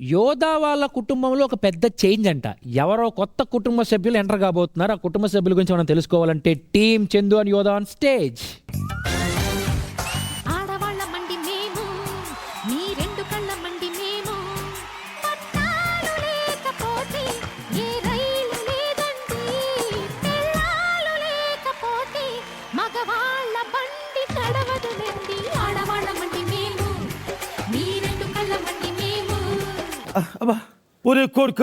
యోధా వాళ్ళ కుటుంబంలో ఒక పెద్ద చేంజ్ అంట. ఎవరో కొత్త కుటుంబ సభ్యులు ఎంటర్ కాబోతున్నారు. ఆ కుటుంబ సభ్యుల గురించి మనం తెలుసుకోవాలంటే టీమ్ చందు అండ్ యోధా ఆన్ స్టేజ్. ఒరే కొడుక,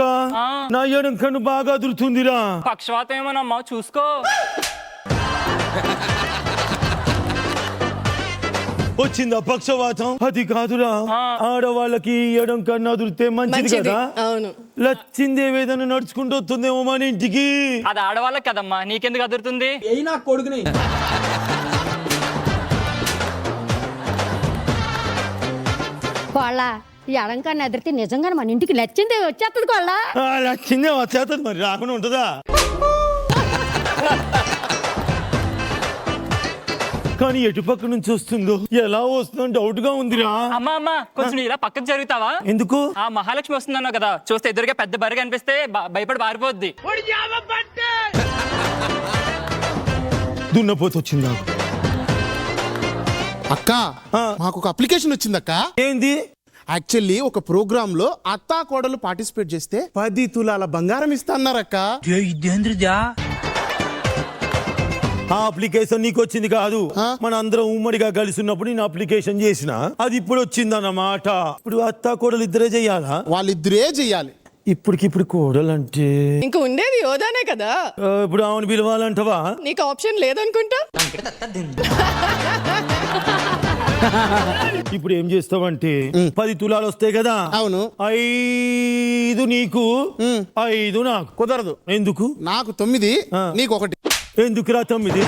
నా ఎడం కన్ను బాగా అదురుతుందిరా. పక్షవాతం ఏమోనమ్మా, చూసుకో. వచ్చిందా పక్షవాతం? అది కాదురా, ఆడవాళ్ళకి ఎడం కన్ను అదురితే మంచిది కదా. అవును, లచ్చిందేవి ఏదైనా నడుచుకుంటూ వస్తుందేమో మన ఇంటికి. అది ఆడవాళ్ళకి కదమ్మా, నీకెందుకు అదురుతుంది? కొడుకుని కోళ్ళ ఎడంకాన్ని ఎదిరితే నిజంగానే మన ఇంటికి నచ్చిందే వచ్చేస్తుంది కోళ్ళ. లచ్చిందే వచ్చేస్తుంది, మరి రాకుండా ఉంటుందా? కానీ ఎటుపక్క నుంచి వస్తుందో, ఎలా వస్తుందో డౌట్ గా ఉందిరా. అమ్మా కొంచెం ఇలా పక్కకు జరుగుతావా? ఎందుకు? ఆ మహాలక్ష్మి వస్తుందన్నావు కదా, చూస్తే ఎదురుగా పెద్ద బరిగా అనిపిస్తే భయపడి పారిపోద్ది. దున్నపోతు వచ్చిందా? అక్క, మాకు ఒక అప్లికేషన్ వచ్చింది అక్క. ఏంది? యాక్చువల్లీ ఒక ప్రోగ్రామ్ లో అత్తా కోడలు పార్టిసిపేట్ చేస్తే 10 తులాల బంగారం ఇస్తారక్క. ఆ అప్లికేషన్ నీకు వచ్చింది కాదు, మన అందరం ఉమ్మడిగా కలిసి ఉన్నప్పుడు నేను అప్లికేషన్ చేసిన, అది ఇప్పుడు వచ్చిందన్నమాట. ఇప్పుడు అత్తా కోడలు ఇద్దరే చెయ్యాలా? వాళ్ళిద్దరే చెయ్యాలి. ఇప్పటికిప్పుడు కోడలు అంటే ఇంకా ఉండేది యోధానే కదా. ఇప్పుడు ఆమెను పిలవాలంటవా? నీకు ఆప్షన్ లేదనుకుంటా. ఇప్పుడు ఏం చేస్తావంటే 10 తులాలు వస్తాయి కదా. అవును. 5 నీకు, 5 నాకు. కుదరదు. ఎందుకు? నాకు 9, నీకు 1. ఎందుకురా 9?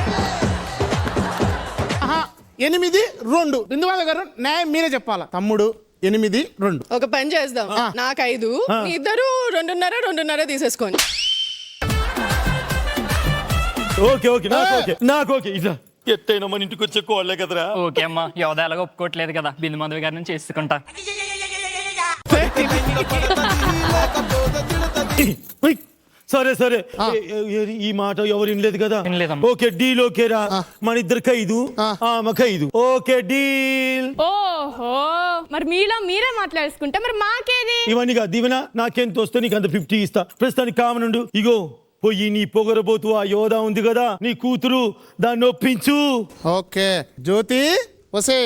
8, 2. బిందువాద గారు న్యాయం మీరే చెప్పాలా. తమ్ముడు 8, 2. ఒక పని చేద్దాం, నాకు 5, మీ ఇద్దరు 2.5 తీసేసుకోండి. ఓకే ఓకే, నాకు ఓకే. ఇట్లా ఎట్టయినా మన ఇంటికి వచ్చే కోళ్ళే కదరా. ఓకే అమ్మా, యోధ ఎలాగో ఒప్పుకోవట్లేదు కదా, బిందు మాధవి గారి నుంచి చేసుకుంటా. సరే సరే, ఈ మాట ఎవరు వినలేదు కదా. Okay, deal. ఓకేరా, మన ఇద్దరికి 5, ఆమెకు 5. Okay, deal. ఓహో, మరి మీరే మాట్లాడుకుంటే మరి మాకేది? ఇవన్నీ కాదు దీవెన, నాకెంత వస్తే నీకు అంత 50 ఇస్తా. ప్రస్తుతానికి కామనుండు. ఇగో పోయి నీ పొగరబోతు ఆ యోధ ఉంది కదా, నీ కూతురు, దాన్ని ఒప్పించు. ఓకే జ్యోతి, వసే.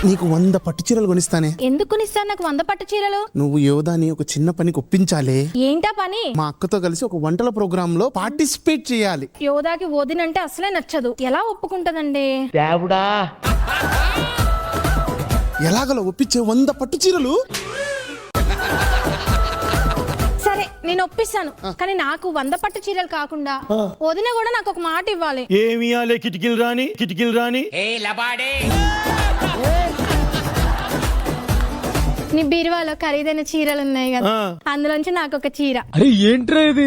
నీకు 100 పట్టు చీరలు కొనిస్తానే. ఎందుకు కొనిస్తాను నాకు 100 పట్టు చీరలు? నువ్వు యోధాని ఒక చిన్న పనికి ఒప్పించాలి. ఏంటా పని? మా అక్కతో కలిసి ఒక వంటల ప్రోగ్రామ్ లో పార్టిసిపేట్ చేయాలి. యోధాకి వదినంటే అసలే నచ్చదు, ఎలా ఒప్పుకుంటదండి? దేవుడా, ఎలాగలో ఒప్పించే 100 పట్టు చీరలు. సరే నేను ఒప్పిస్తాను, కానీ నాకు 100 పట్టు చీరలు కాకుండా వదిన కూడా నాకు ఒక మాట ఇవ్వాలి. ఏమి ఇవ్వాలి? కిటికీలు రాని. నీ బీరువాలో ఖరీదైన చీరలు ఉన్నాయి కదా, అందులోంచి నాకు ఒక చీర. అరే ఏంట్రా ఇది?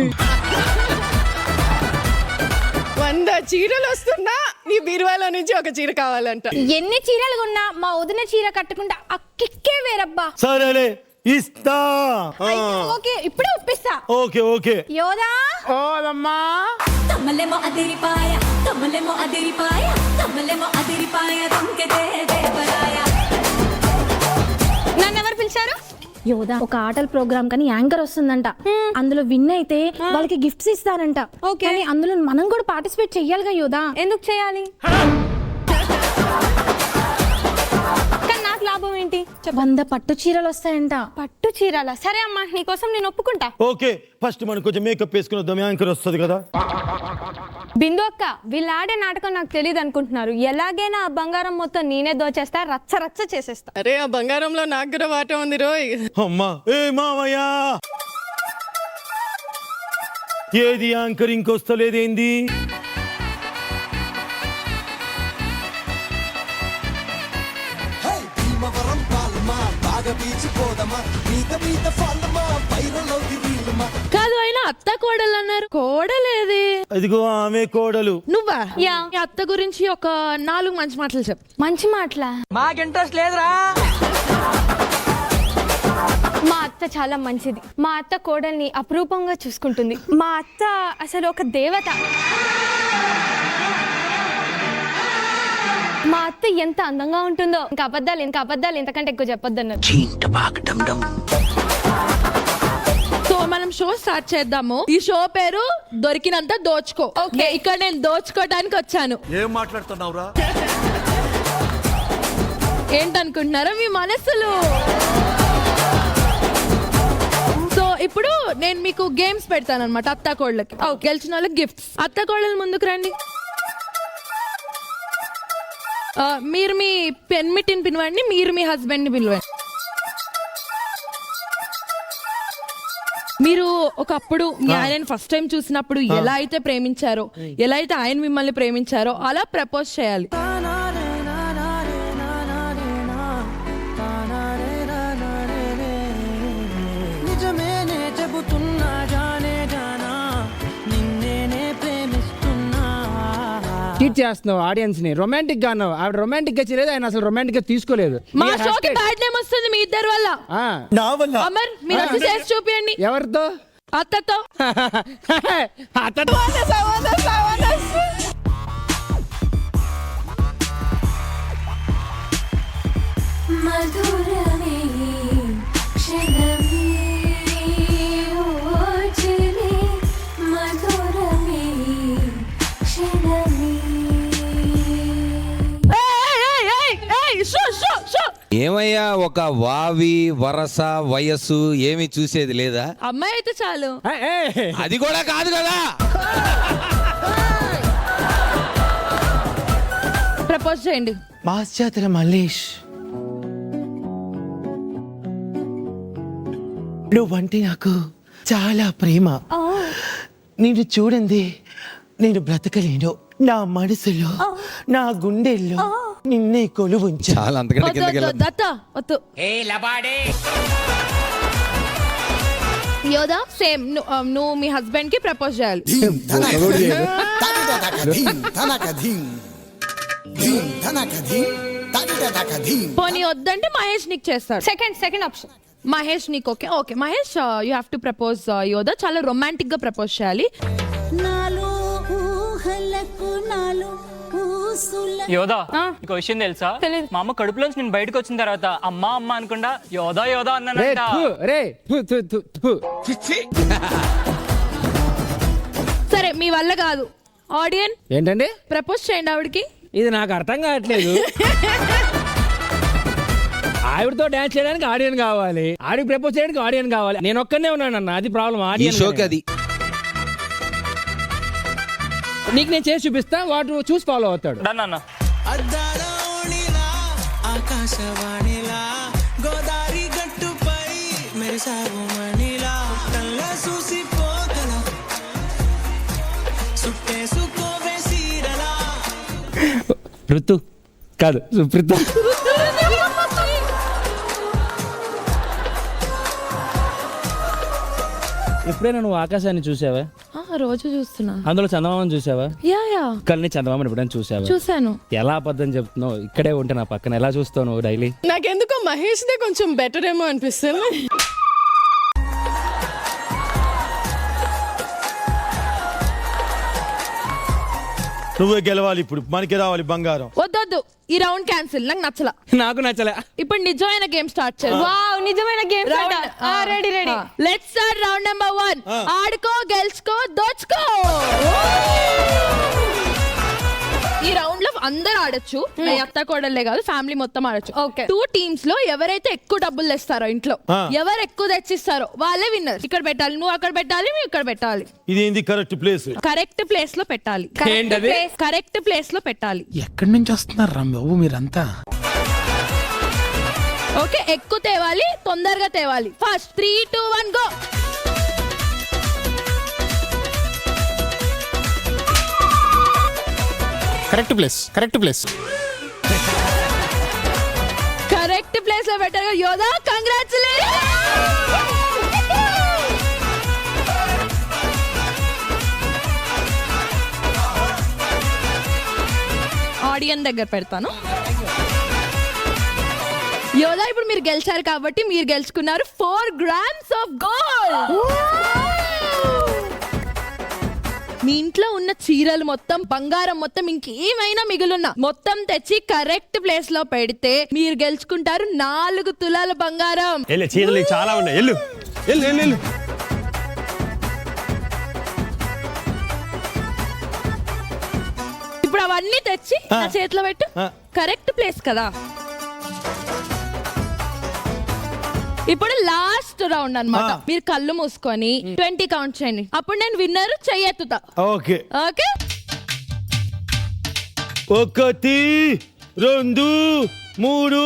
100 చీరలు వస్తున్నా నీ బీరువాలో నుంచి ఒక చీర కావాలంట. ఎన్ని చీరలు కొన్నా మా వదిన చీర కట్టుకుంటా ఆ కిక్కే వేరబ్బా. సరేలే, ఇస్తా. ఓకే, ఇప్పుడే ఒప్పిస్తా. ఓకే యోధా. ఓదమ్మా. తమ్మలేమో అదిరిపాయ, తమ్మలేమో అదిరిపాయ, తమ్మలేమో అదిరిపాయ, తంకెతే దేవరాయ. నన్ను ఎవరు పిలిచారు? యోధా, ఒక ఆటల ప్రోగ్రామ్ కానీ యాంకర్ వస్తుందంట, అందులో విన్ అయితే వాళ్ళకి గిఫ్ట్స్ ఇస్తారంట. కానీ అందులో మనం కూడా పార్టిసిపేట్ చెయ్యాలిగా యోధా. ఎందుకు చేయాలి? కానీ నాకు లాభం ఏంటి? 100 పట్టు చీరలు వస్తాయంట. పట్టు చీరల? సరే అమ్మా, నీకోసం నేను ఒప్పుకుంటా. ఓకే, ఫస్ట్ మనం కొంచెం మేకప్ వేసుకుని వద్దాం, యాంకర్ వస్తుంది కదా. బిందు అక్క, వీళ్ళు ఆడే నాటకం నాకు తెలియదు అనుకుంటున్నారు. ఎలాగైనా ఆ బంగారం మొత్తం నేనే దోచేస్తా, రచ్చ చేసేస్తా. అరే, ఆ బంగారంలో నాకు కూడా వాటా ఉంది రోయ్. అమ్మా, ఏ మావయ్యా, ఏది యాంకర్ ఇంకొస్తలేదేంది? కాదు అయినా అత్త కోడలు అన్నారు, కోడలేది? అదిగో ఆమె కోడలు. నువ్వా? యా. మీ అత్త గురించి ఒక 4 మంచి మాటలు చెప్పు. మంచి మాటలా? మాకు ఇంట్రెస్ట్ లేదురా. మా అత్త చాలా మంచిది. మా అత్త కోడల్ని అపురూపంగా చూసుకుంటుంది. మా అత్త అసలు ఒక దేవత. మా అత్త ఎంత అందంగా ఉంటుందో. ఇంకా అబద్ధాలు ఇంతకంటే ఎక్కువ చెప్పొద్దన్నారు. సో మనం షో స్టార్ట్ చేద్దాము. ఈ షో పేరు దొరికినంత దోచుకో. ఓకే, ఇక్కడ నేను దోచుకోవడానికి వచ్చాను. ఏం మాట్లాడుతున్నావురా? ఏంటనుకుంటున్నారా మీ మనసులు? సో ఇప్పుడు నేను మీకు గేమ్స్ పెడతాను అనమాట అత్త కోళ్ళకి. గెలిచిన వాళ్ళకి గిఫ్ట్స్. అత్త కోళ్ళని ముందుకు రండి. మీరు మీ పెన్మిటిని పిలవండి, మీరు మీ హస్బెండ్ ని పిలవండి. మీరు ఒకప్పుడు మీ ఆయనని ఫస్ట్ టైం చూసినప్పుడు ఎలా అయితే ప్రేమించారో, ఎలా అయితే ఆయన మిమ్మల్ని ప్రేమించారో అలా ప్రపోజ్ చేయాలి. చీట్ చేస్తున్నావు ఆడియన్స్ ని. రొమాంటిక్ గా అన్నావు, ఆవిడ రొమాంటిక్ గా చేయలేదు, ఆయన అసలు రొమాంటిక్ గా తీసుకోలేదు. మా షోకి బ్యాడ్ నేమ్ వస్తుంది మీ ఇద్దరు వల్ల. నా వల్ల. అమర్ మీరు వచ్చి చేసి చూపియండి. ఎవరితో? అత్తతో. అత్తతో. మధురమే క్షణమే ఓచలే మధురమే క్షణమే. ఏమయ్యా, ఒక వావి వరస వయస్సు ఏమి చూసేది లేదా? అమ్మాయి అయితే చాలు. అది కూడా కాదు కదా. ప్రపోజ్ చేయండి. పాశ్చాత్య మల్లేష్, నువ్వంటే నాకు చాలా ప్రేమ. నేను చూడండి నేను బ్రతకలేను. నా మనసులో నా గుండెల్లో నిన్నే కొలువుంచా. చాలా అంతకంటే కిందకి వెళ్ళొద్దు. దత్త వద్దు. యోదా సేమ్ నువ్వు మీ హస్బెండ్ కి ప్రపోజ్ చేయాలి. పోనీ వద్దంటే మహేష్ నీకు చేస్తాడు. సెకండ్ ఆప్షన్ మహేష్ నీకు okay. Okay Mahesh, you have to propose యోదా. చాలా రొమాంటిక్ గా ప్రపోజ్ చేయాలి. నాలో ఊహలకు నాలో ఊసుల. యోదా నీకు విషయం తెలుసా? మా అమ్మ కడుపులోంచి నేను బయటకు వచ్చిన తర్వాత అమ్మా అమ్మ అనుకుండా యోదా యోదా అన్నానంట. సరే మీ వల్ల కాదు. ఆడియన్ ఏంటండి? ప్రపోజ్ చేయండి ఆవిడకి. ఇది నాకు అర్థం కావట్లేదు. ఆవిడతో డాన్స్ చేయడానికి ఆడియన్ కావాలి, ఆడికి ప్రపోజ్ చేయడానికి ఆడియన్ కావాలి. నేను ఒక్కనే ఉన్నాను అన్న, అది ప్రాబ్లం. ఈ ఆడియన్ షోకి అది. నీకు నేను చేసి చూపిస్తా, వాడు చూసి ఫాలో అవుతాడు. డన్ అన్న. ఆకాశవాణిలా గోదావరి గట్టుపై మెరిసావు మణిలా కళ్ళ చూసిపోగల సుట్టేసుకోవే సీరలా. ఋతు కాదు, సుప్రీత. ఎప్పుడైనా నువ్వు ఆకాశాన్ని చూసావా? రోజు చూస్తున్నా. అందులో చందమామని చూసావా? Yeah yeah. కల్ని చందమామని ఎప్పుడైనా చూసావా? చూసాను. ఎలా అబద్ధం చెప్తున్నావు? ఇక్కడే ఉంటే నా పక్కన ఎలా చూస్తావు నువ్వు డైలీ? నాకెందుకో మహేష్ దే కొంచెం బెటర్ ఏమో అనిపిస్తుంది. నువ్వే గెలవాలి ఇప్పుడు, మనకి రావాలి బంగారం. వద్దొద్దు, ఈ రౌండ్ క్యాన్సిల్. నాకు నచ్చలా. నాకు నచ్చలే. ఇప్పుడు నిజమైన గేమ్ స్టార్ట్ చేద్దాం. వావ్, నిజమైన game ready. Let's start round number 1. ఆడుకో, గెలుచుకో, దోచుకో. ఈ రౌండ్ లో అందరూ ఆడొచ్చు. అత్త కోడలే కాదు, ఫ్యామిలీ మొత్తం ఆడొచ్చు. ఓకే. 2 టీమ్స్ లో ఎవరైతే ఎక్కువ డబ్బులు తెస్తారో ఇంట్లో, ఎవరు ఎక్కువ తెచ్చిస్తారో వాళ్ళే విన్నర్. ఇక్కడ పెట్టాలి, నువ్వు అక్కడ పెట్టాలి, నువ్వు ఇక్కడ పెట్టాలి. ఇదేంది కరెక్ట్ ప్లేస్? కరెక్ట్ ప్లేస్ లో పెట్టాలి. ఏంటది? కరెక్ట్ ప్లేస్ లో పెట్టాలి. ఎక్కడి నుంచి వస్తున్నారు రా బాబు మీరంతా? ఓకే, ఎక్కువ తేవాలి, తొందరగా తేవాలి. First 3, 2, 1 go. Correct place correct place లో పెట్టారు యోదా. కంగ్రాచులేషన్. కడియన్ దగ్గర పెడతాను. యోధా ఇప్పుడు మీరు గెలిచారు కాబట్టి మీరు గెలుచుకున్నారు 4 grams ఆఫ్ గోల్డ్. మీ ఇంట్లో ఉన్న చీరలు మొత్తం, బంగారం మొత్తం, ఇంకేమైనా మిగులున్నా మొత్తం తెచ్చి కరెక్ట్ ప్లేస్ లో పెడితే మీరు గెలుచుకుంటారు 4 తులాల బంగారం. చీరలు చాలా ఉన్నాయి. ఎల్లు ఎల్లు ఎల్లు ఎల్లు. ఇప్పుడు అవన్నీ తెచ్చి నా చేతిలో పెట్టు. కరెక్ట్ ప్లేస్ కదా. ఇప్పుడు లాస్ట్ రౌండ్ అన్నమాట. మీరు కళ్ళు మూసుకొని 20 కౌంట్ చేయండి. అప్పుడు నేను విన్నర్ చెయ్యెత్తుతా. Okay okay. 1 2 3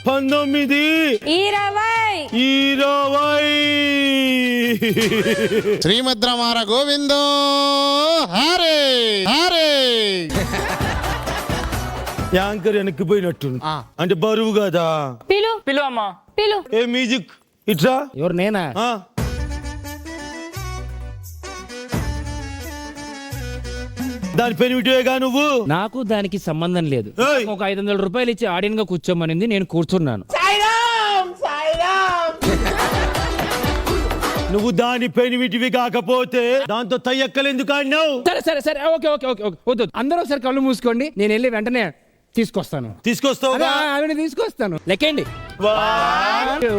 19 20. శ్రీమద్రమార గోవిందో హరే హరే. యాంకర్ వెనక్కిపోయినట్టు అంటే బరువు కదా. పిలు అమ్మా. ఏ మ్యూజిక్ ఇట్రా. ఎవరు నేనా? దాని పెనిమిటివేగా నువ్వు. నాకు దానికి సంబంధం లేదు. ఏయ్! ఒక 500 రూపాయలు ఇచ్చి ఆడియన్ గా కూర్చోమనింది, నేను కూర్చున్నాను. నువ్వు దాని పెనిమిటివి కాకపోతే దాంతో తయ్యక్కలు ఎందుకు ఆడినావు? సరే సరే సరే, ఓకే ఓకే ఓకే ఓకే, వద్దు. అందరూ ఒకసారి కళ్ళు మూసుకోండి, నేను వెళ్ళి వెంటనే తీసుకొస్తాను. తీసుకొస్తావు ఆవిడ తీసుకొస్తాను. లెక్కండి. 1 2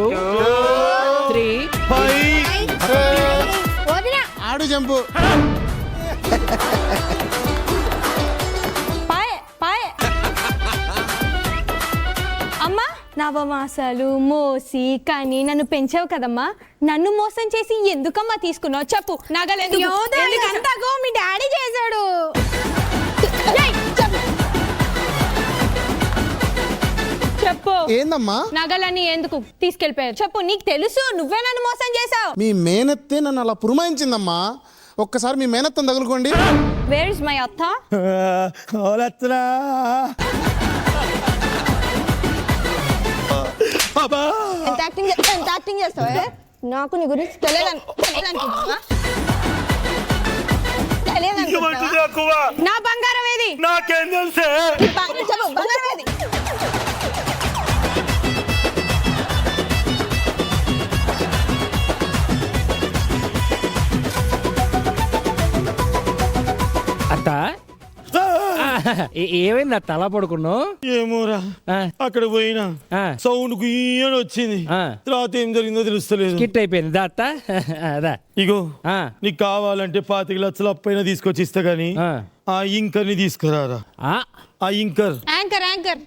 3 ఆడు జంపు. అమ్మా, నవమాసాలు మోసి కానీ నన్ను పెంచావు కదమ్మా. నన్ను మోసం చేసి ఎందుకమ్మా తీసుకున్నావు చెప్పు. నగలేదు మీ డాడీ చేశాడు. చెప్పు. ఏందమ్మా? నగలని ఎందుకు తీసుకెళ్ళిపోయారు చెప్పు. నీకు తెలుసు నువ్వే నన్ను మోసం చేసావు. మీ మేనత్తే నన్ను అలా పురమాయించిందమ్మా. ఒక్కసారి మీ మేనత్తను తగులుకోండి. వేర్ ఇస్ మై అత్త? ఎంత యాక్టింగ్ చేస్తావే? నాకు నీ గురించి నా బంగారం ఏది? నాకేం తెలుసే? చెప్పు, బంగారం ఏది? అత్త ఏమైంది అత్త అలా పడుకున్నావు? ఏమోరా, అక్కడ పోయినా సౌండ్ గుయ్యని వచ్చింది. తర్వాత ఏం జరిగిందో తెలుస్తలేదు. స్కిట్ అయిపోయింది దా అత్త. అదా ఇగో నీకు కావాలంటే 25 లక్షలు అప్పైనా తీసుకొచ్చి ఇస్తా గానీ ఆ ఇంకర్ ని తీసుకురారా. ఆ ఇంకర్ యాంకర్ యాంకర్